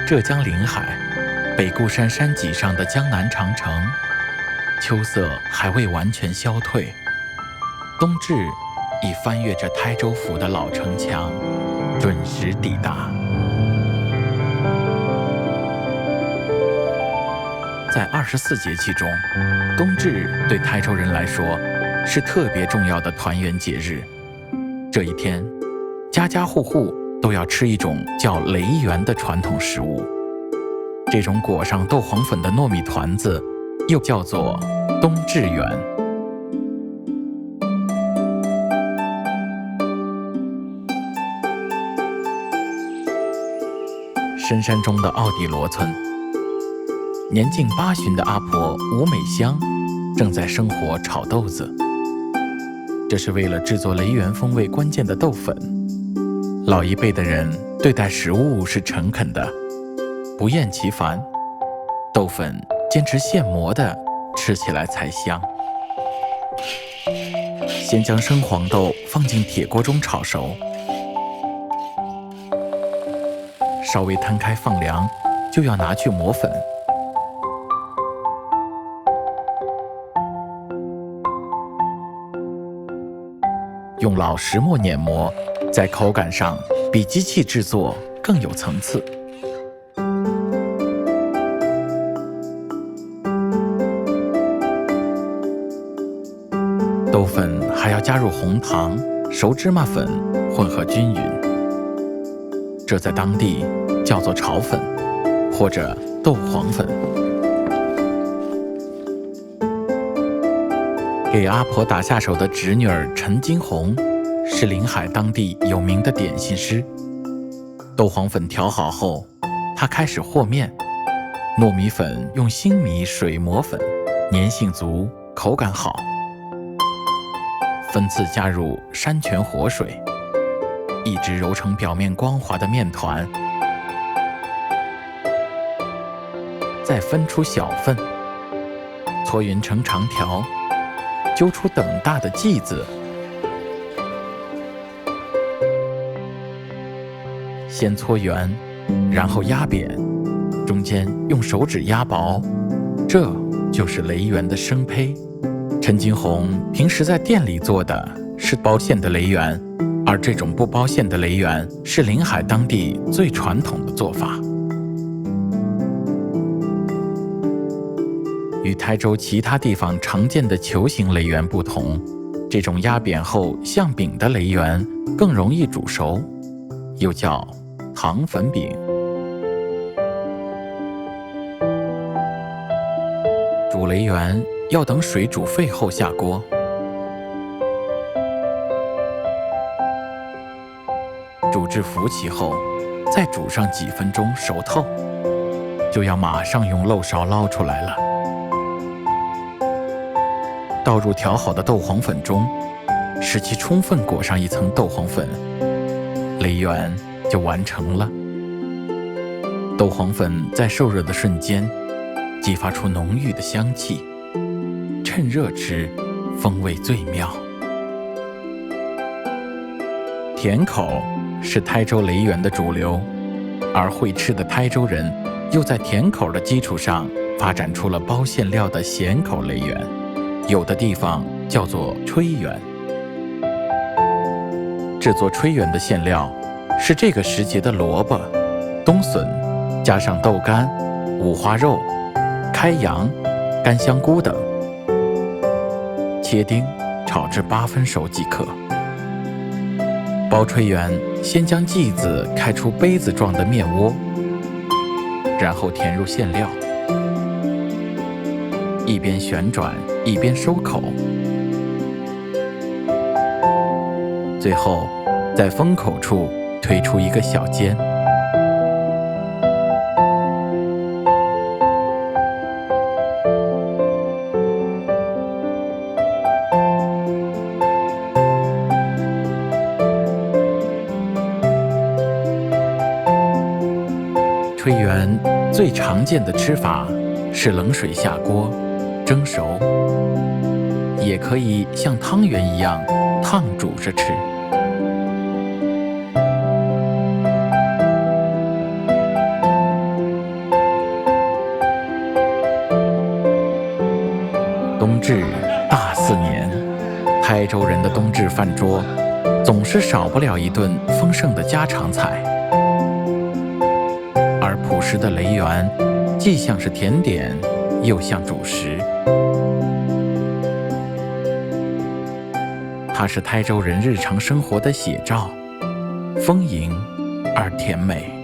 浙江临海、北固山山脊上的江南长城，秋色还未完全消退，冬至已翻越着台州府的老城墙，准时抵达。在24节气中，冬至对台州人来说是特别重要的团圆节日。这一天，家家户户都要吃一种叫雷圆的传统食物。这种裹上豆黄粉的糯米团子，又叫做冬至圆。深山中的奥地罗村，年近80的阿婆吴美香正在生火炒豆子。这是为了制作雷圆风味关键的豆粉。老一辈的人对待食物是诚恳的，不厌其烦，豆粉坚持现磨的，吃起来才香。先将生黄豆放进铁锅中炒熟，稍微摊开放凉，就要拿去磨粉。用老石磨碾磨，在口感上比机器制作更有层次。豆粉还要加入红糖、熟芝麻粉，混合均匀。这在当地叫做炒粉，或者豆黄粉。给阿婆打下手的侄女儿陈金红，是临海当地有名的点心师。豆黄粉调好后，她开始和面。糯米粉用新米水磨粉，粘性足，口感好。分次加入山泉活水，一直揉成表面光滑的面团，再分出小份，搓匀成长条，揪出等大的剂子，先搓圆，然后压扁，中间用手指压薄，这就是雷圆的生胚。陈金红平时在店里做的是包馅的雷圆，而这种不包馅的雷圆是临海当地最传统的做法。与台州其他地方常见的球形雷圆不同，这种压扁后像饼的雷圆更容易煮熟，又叫糖粉饼。煮雷圆要等水煮沸后下锅，煮至浮起后，再煮上几分钟熟透，就要马上用漏勺捞出来了。倒入调好的豆黄粉中，使其充分裹上一层豆黄粉，雷圆就完成了。豆黄粉在受热的瞬间，激发出浓郁的香气，趁热吃，风味最妙。甜口是台州雷圆的主流，而会吃的台州人又在甜口的基础上发展出了包馅料的咸口雷圆，有的地方叫做炊圆。制作炊圆的馅料是这个时节的萝卜、冬笋，加上豆干、五花肉、开洋、干香菇等，切丁炒至8分熟即可。包炊圆先将剂子开出杯子状的面窝，然后填入馅料，一边旋转一边收口，最后在封口处推出一个小尖。炊圆最常见的吃法是冷水下锅蒸熟，也可以像汤圆一样烫煮着吃。至大4年，台州人的冬至饭桌总是少不了一顿丰盛的家常菜。而朴实的雷园，既像是甜点，又像主食。它是台州人日常生活的写照，丰盈而甜美。